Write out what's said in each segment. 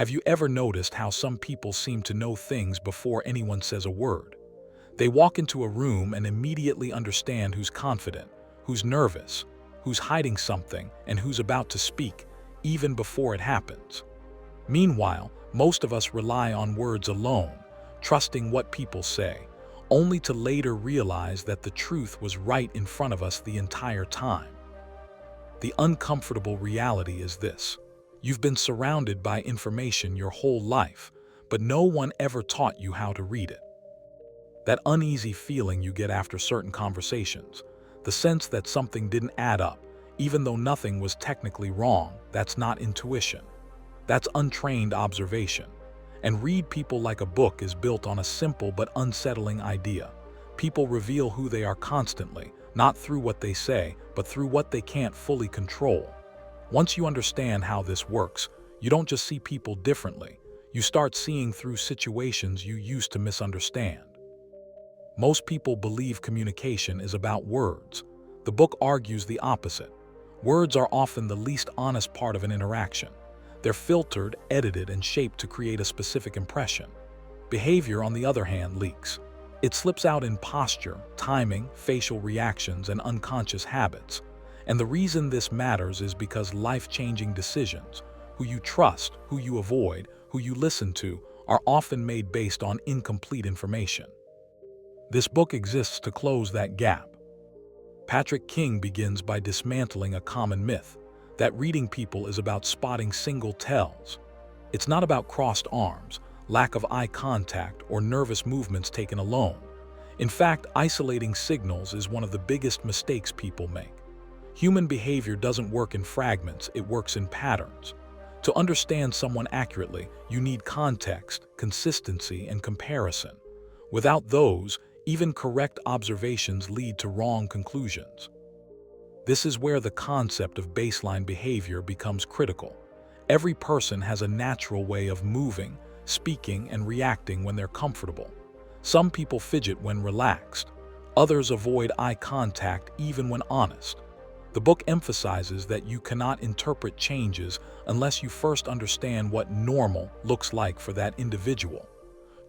Have you ever noticed how some people seem to know things before anyone says a word? They walk into a room and immediately understand who's confident, who's nervous, who's hiding something, and who's about to speak, even before it happens. Meanwhile, most of us rely on words alone, trusting what people say, only to later realize that the truth was right in front of us the entire time. The uncomfortable reality is this: you've been surrounded by information your whole life, but no one ever taught you how to read it. That uneasy feeling you get after certain conversations, the sense that something didn't add up, even though nothing was technically wrong, that's not intuition. That's untrained observation. And Read People Like a Book is built on a simple but unsettling idea. People reveal who they are constantly, not through what they say, but through what they can't fully control. Once you understand how this works, you don't just see people differently, you start seeing through situations you used to misunderstand. Most people believe communication is about words. The book argues the opposite. Words are often the least honest part of an interaction. They're filtered, edited, and shaped to create a specific impression. Behavior, on the other hand, leaks. It slips out in posture, timing, facial reactions, and unconscious habits. And the reason this matters is because life-changing decisions, who you trust, who you avoid, who you listen to, are often made based on incomplete information. This book exists to close that gap. Patrick King begins by dismantling a common myth, that reading people is about spotting single tells. It's not about crossed arms, lack of eye contact, or nervous movements taken alone. In fact, isolating signals is one of the biggest mistakes people make. Human behavior doesn't work in fragments, it works in patterns. To understand someone accurately, you need context, consistency, and comparison. Without those, even correct observations lead to wrong conclusions. This is where the concept of baseline behavior becomes critical. Every person has a natural way of moving, speaking, and reacting when they're comfortable. Some people fidget when relaxed. Others avoid eye contact even when honest. The book emphasizes that you cannot interpret changes unless you first understand what normal looks like for that individual.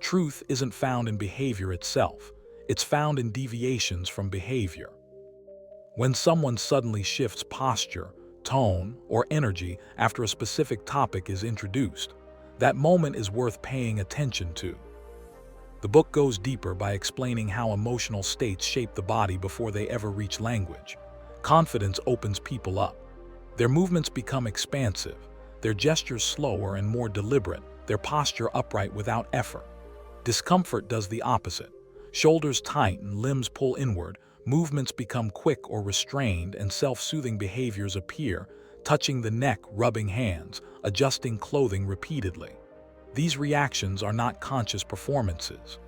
Truth isn't found in behavior itself. It's found in deviations from behavior. When someone suddenly shifts posture, tone, or energy after a specific topic is introduced, that moment is worth paying attention to. The book goes deeper by explaining how emotional states shape the body before they ever reach language. Confidence opens people up. Their movements become expansive, their gestures slower and more deliberate, their posture upright without effort. Discomfort does the opposite. Shoulders tighten, limbs pull inward, movements become quick or restrained, and self-soothing behaviors appear, touching the neck, rubbing hands, adjusting clothing repeatedly. These reactions are not conscious performances.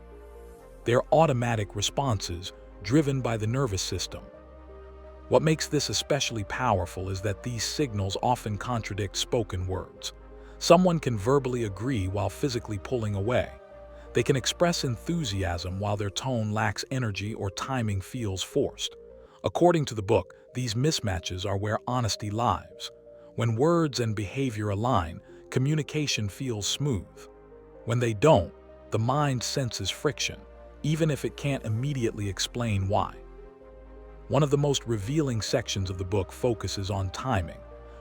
They're automatic responses driven by the nervous system. What makes this especially powerful is that these signals often contradict spoken words. Someone can verbally agree while physically pulling away. They can express enthusiasm while their tone lacks energy or timing feels forced. According to the book, these mismatches are where honesty lies. When words and behavior align, communication feels smooth. When they don't, the mind senses friction, even if it can't immediately explain why. One of the most revealing sections of the book focuses on timing.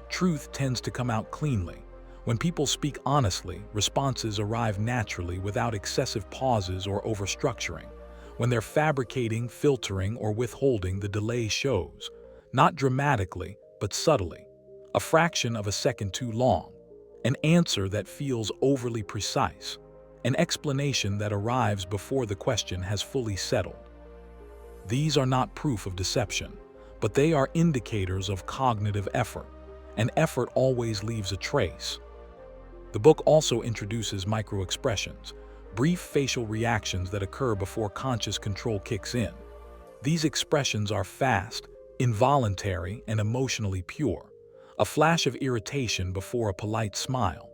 Truth tends to come out cleanly. When people speak honestly, responses arrive naturally without excessive pauses or overstructuring. When they're fabricating, filtering, or withholding, the delay shows. Not dramatically, but subtly. A fraction of a second too long. An answer that feels overly precise. An explanation that arrives before the question has fully settled. These are not proof of deception, but they are indicators of cognitive effort. And effort always leaves a trace. The book also introduces microexpressions, brief facial reactions that occur before conscious control kicks in. These expressions are fast, involuntary, and emotionally pure. A flash of irritation before a polite smile.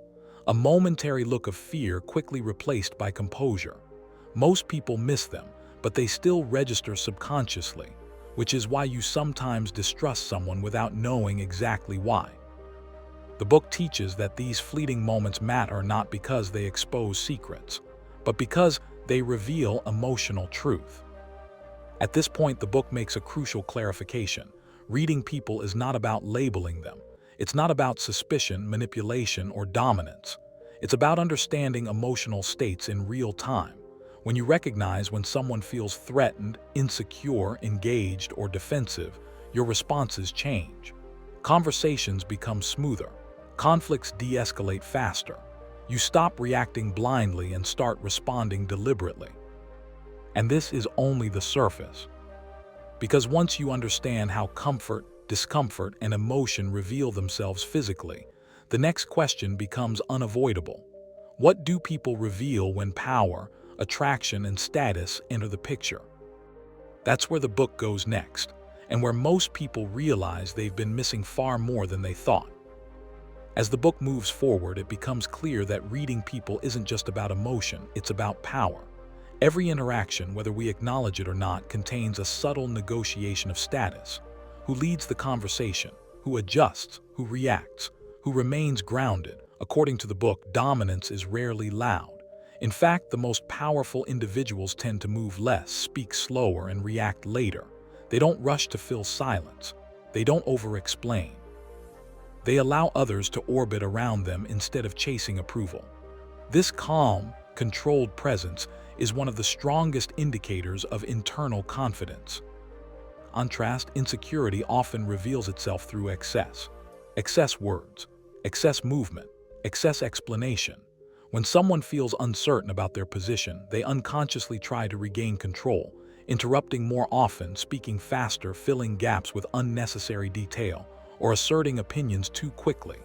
A momentary look of fear quickly replaced by composure. Most people miss them, but they still register subconsciously, which is why you sometimes distrust someone without knowing exactly why. The book teaches that these fleeting moments matter not because they expose secrets, but because they reveal emotional truth. At this point, the book makes a crucial clarification. Reading people is not about labeling them. It's not about suspicion, manipulation, or dominance. It's about understanding emotional states in real time. When you recognize when someone feels threatened, insecure, engaged, or defensive, your responses change. Conversations become smoother. Conflicts de-escalate faster. You stop reacting blindly and start responding deliberately. And this is only the surface. Because once you understand how comfort, discomfort, and emotion reveal themselves physically, the next question becomes unavoidable. What do people reveal when power, attraction, and status enter the picture? That's where the book goes next, and where most people realize they've been missing far more than they thought. As the book moves forward, it becomes clear that reading people isn't just about emotion, it's about power. Every interaction, whether we acknowledge it or not, contains a subtle negotiation of status. Who leads the conversation? Who adjusts? Who reacts? Who remains grounded? According to the book, dominance is rarely loud. In fact, the most powerful individuals tend to move less, speak slower, and react later. They don't rush to fill silence. They don't over-explain. They allow others to orbit around them instead of chasing approval. This calm, controlled presence is one of the strongest indicators of internal confidence. Contrast, insecurity often reveals itself through excess. Excess words, excess movement, excess explanation. When someone feels uncertain about their position, they unconsciously try to regain control, interrupting more often, speaking faster, filling gaps with unnecessary detail, or asserting opinions too quickly.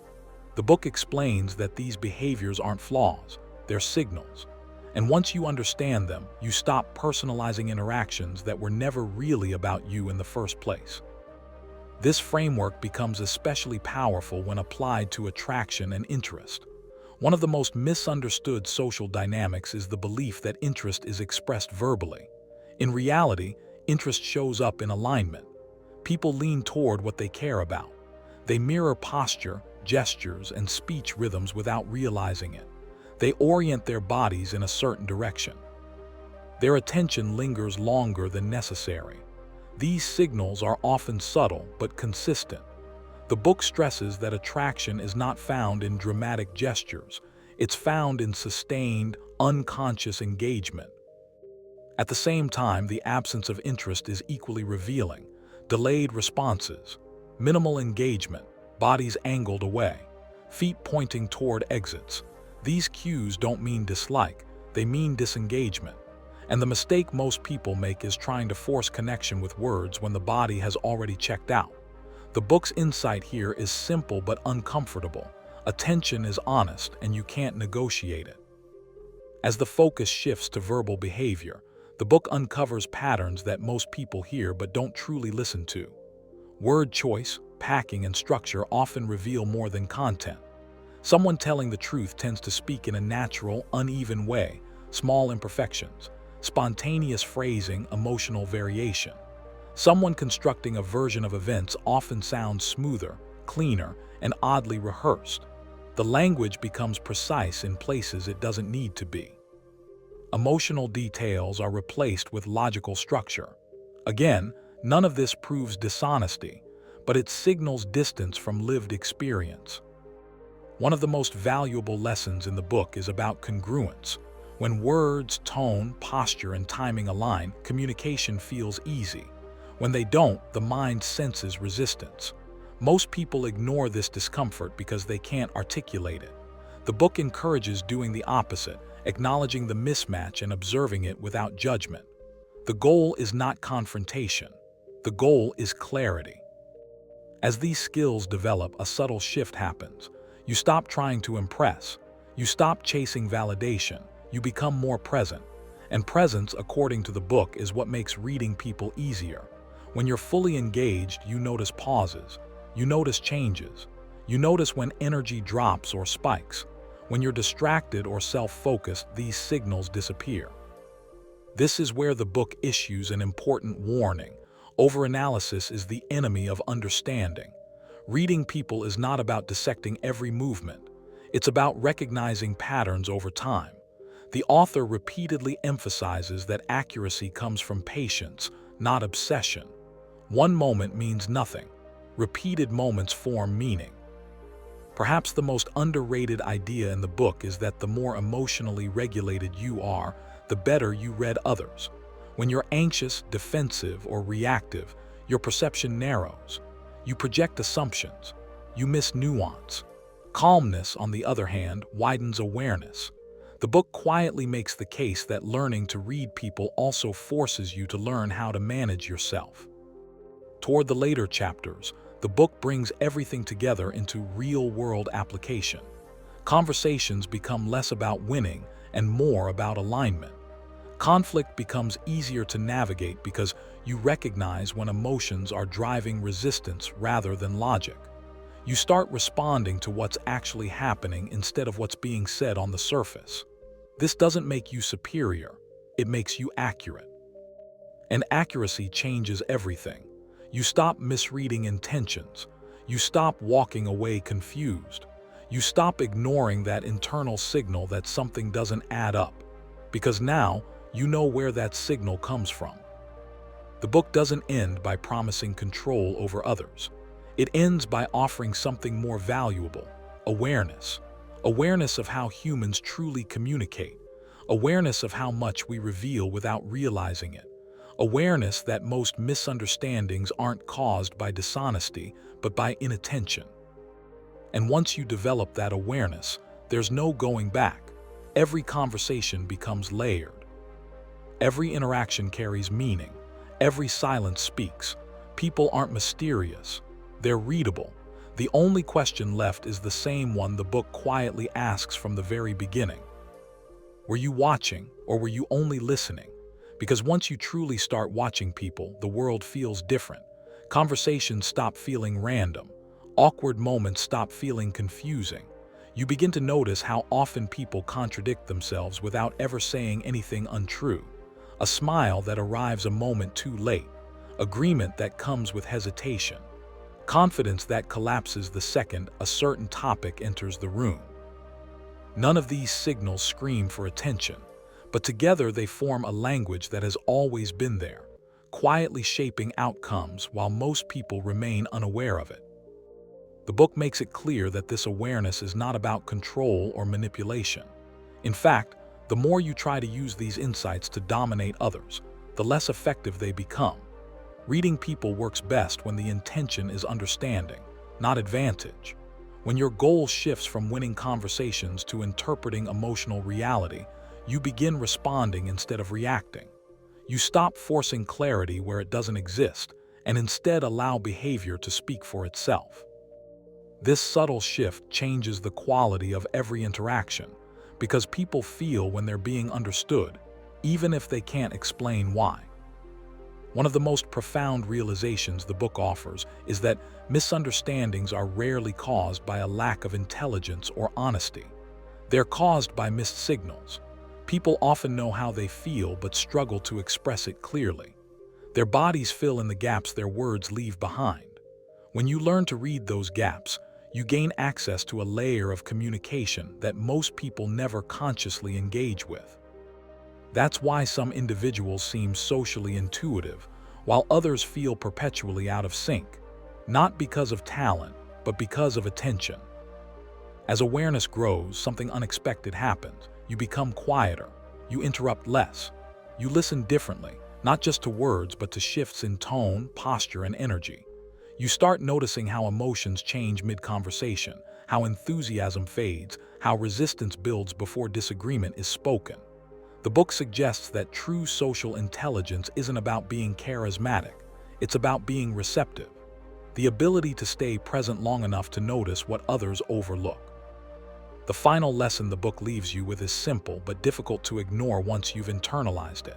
The book explains that these behaviors aren't flaws, they're signals. And once you understand them, you stop personalizing interactions that were never really about you in the first place. This framework becomes especially powerful when applied to attraction and interest. One of the most misunderstood social dynamics is the belief that interest is expressed verbally. In reality, interest shows up in alignment. People lean toward what they care about. They mirror posture, gestures, and speech rhythms without realizing it. They orient their bodies in a certain direction. Their attention lingers longer than necessary. These signals are often subtle but consistent. The book stresses that attraction is not found in dramatic gestures. It's found in sustained, unconscious engagement. At the same time, the absence of interest is equally revealing. Delayed responses, minimal engagement, bodies angled away, feet pointing toward exits. These cues don't mean dislike, they mean disengagement. And the mistake most people make is trying to force connection with words when the body has already checked out. The book's insight here is simple but uncomfortable. Attention is honest, and you can't negotiate it. As the focus shifts to verbal behavior, the book uncovers patterns that most people hear but don't truly listen to. Word choice, packing, and structure often reveal more than content. Someone telling the truth tends to speak in a natural, uneven way, small imperfections, spontaneous phrasing, emotional variation. Someone constructing a version of events often sounds smoother, cleaner, and oddly rehearsed. The language becomes precise in places it doesn't need to be. Emotional details are replaced with logical structure. Again, none of this proves dishonesty, but it signals distance from lived experience. One of the most valuable lessons in the book is about congruence. When words, tone, posture, and timing align, communication feels easy. When they don't, the mind senses resistance. Most people ignore this discomfort because they can't articulate it. The book encourages doing the opposite, acknowledging the mismatch and observing it without judgment. The goal is not confrontation. The goal is clarity. As these skills develop, a subtle shift happens. You stop trying to impress. You stop chasing validation. You become more present. And presence, according to the book, is what makes reading people easier. When you're fully engaged, you notice pauses. You notice changes. You notice when energy drops or spikes. When you're distracted or self-focused, these signals disappear. This is where the book issues an important warning. Overanalysis is the enemy of understanding. Reading people is not about dissecting every movement. It's about recognizing patterns over time. The author repeatedly emphasizes that accuracy comes from patience, not obsession. One moment means nothing. Repeated moments form meaning. Perhaps the most underrated idea in the book is that the more emotionally regulated you are, the better you read others. When you're anxious, defensive, or reactive, your perception narrows. You project assumptions. You miss nuance. Calmness, on the other hand, widens awareness. The book quietly makes the case that learning to read people also forces you to learn how to manage yourself. Toward the later chapters, the book brings everything together into real-world application. Conversations become less about winning and more about alignment. Conflict becomes easier to navigate because you recognize when emotions are driving resistance rather than logic. You start responding to what's actually happening instead of what's being said on the surface. This doesn't make you superior, it makes you accurate. And accuracy changes everything. You stop misreading intentions. You stop walking away confused. You stop ignoring that internal signal that something doesn't add up. Because now, you know where that signal comes from. The book doesn't end by promising control over others. It ends by offering something more valuable: awareness. Awareness of how humans truly communicate. Awareness of how much we reveal without realizing it. Awareness that most misunderstandings aren't caused by dishonesty, but by inattention. And once you develop that awareness, there's no going back. Every conversation becomes layered. Every interaction carries meaning. Every silence speaks. People aren't mysterious. They're readable. The only question left is the same one the book quietly asks from the very beginning. Were you watching, or were you only listening? Because once you truly start watching people, the world feels different. Conversations stop feeling random. Awkward moments stop feeling confusing. You begin to notice how often people contradict themselves without ever saying anything untrue. A smile that arrives a moment too late. Agreement that comes with hesitation. Confidence that collapses the second a certain topic enters the room. None of these signals scream for attention, but together they form a language that has always been there, quietly shaping outcomes while most people remain unaware of it. The book makes it clear that this awareness is not about control or manipulation. In fact, the more you try to use these insights to dominate others, the less effective they become. Reading people works best when the intention is understanding, not advantage. When your goal shifts from winning conversations to interpreting emotional reality, you begin responding instead of reacting. You stop forcing clarity where it doesn't exist, and instead allow behavior to speak for itself. This subtle shift changes the quality of every interaction, because people feel when they're being understood, even if they can't explain why. One of the most profound realizations the book offers is that misunderstandings are rarely caused by a lack of intelligence or honesty. They're caused by missed signals. People often know how they feel but struggle to express it clearly. Their bodies fill in the gaps their words leave behind. When you learn to read those gaps, you gain access to a layer of communication that most people never consciously engage with. That's why some individuals seem socially intuitive, while others feel perpetually out of sync, not because of talent, but because of attention. As awareness grows, something unexpected happens. You become quieter. You interrupt less. You listen differently, not just to words, but to shifts in tone, posture, and energy. You start noticing how emotions change mid-conversation, how enthusiasm fades, how resistance builds before disagreement is spoken. The book suggests that true social intelligence isn't about being charismatic, it's about being receptive, the ability to stay present long enough to notice what others overlook. The final lesson the book leaves you with is simple but difficult to ignore once you've internalized it.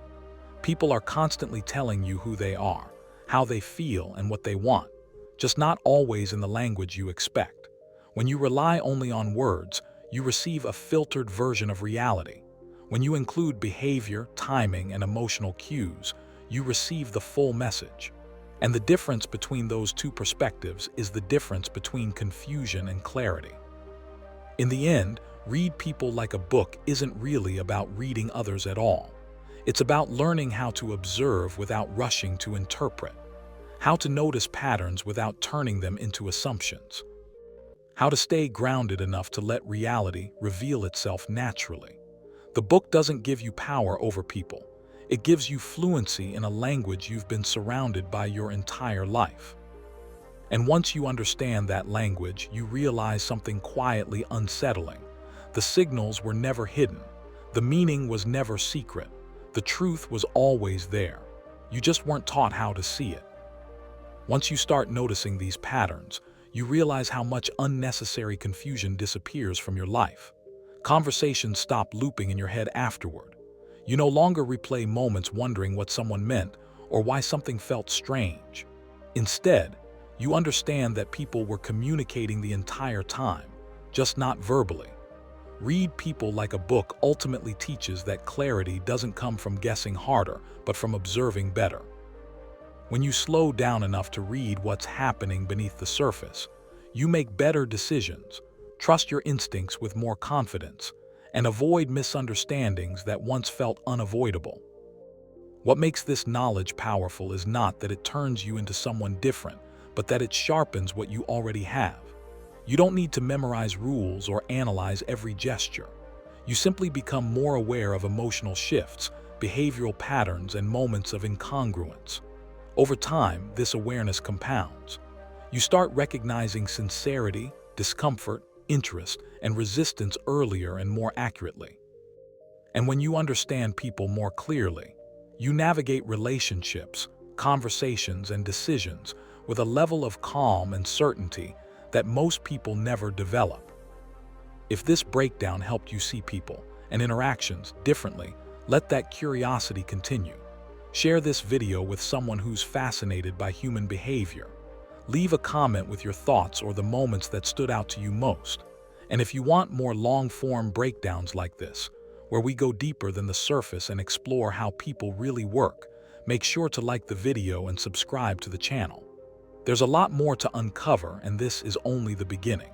People are constantly telling you who they are, how they feel, and what they want, just not always in the language you expect. When you rely only on words, you receive a filtered version of reality. When you include behavior, timing, and emotional cues, you receive the full message. And the difference between those two perspectives is the difference between confusion and clarity. In the end, Read People Like a Book isn't really about reading others at all. It's about learning how to observe without rushing to interpret, how to notice patterns without turning them into assumptions, how to stay grounded enough to let reality reveal itself naturally. The book doesn't give you power over people. It gives you fluency in a language you've been surrounded by your entire life. And once you understand that language, you realize something quietly unsettling. The signals were never hidden. The meaning was never secret. The truth was always there. You just weren't taught how to see it. Once you start noticing these patterns, you realize how much unnecessary confusion disappears from your life. Conversations stop looping in your head afterward. You no longer replay moments wondering what someone meant or why something felt strange. Instead, you understand that people were communicating the entire time, just not verbally. Read People Like a Book ultimately teaches that clarity doesn't come from guessing harder, but from observing better. When you slow down enough to read what's happening beneath the surface, you make better decisions, trust your instincts with more confidence, and avoid misunderstandings that once felt unavoidable. What makes this knowledge powerful is not that it turns you into someone different, but that it sharpens what you already have. You don't need to memorize rules or analyze every gesture. You simply become more aware of emotional shifts, behavioral patterns, and moments of incongruence. Over time, this awareness compounds. You start recognizing sincerity, discomfort, interest, and resistance earlier and more accurately. And when you understand people more clearly, you navigate relationships, conversations, and decisions with a level of calm and certainty that most people never develop. If this breakdown helped you see people and interactions differently, let that curiosity continue. Share this video with someone who's fascinated by human behavior. Leave a comment with your thoughts or the moments that stood out to you most. And if you want more long-form breakdowns like this, where we go deeper than the surface and explore how people really work, make sure to like the video and subscribe to the channel. There's a lot more to uncover, and this is only the beginning.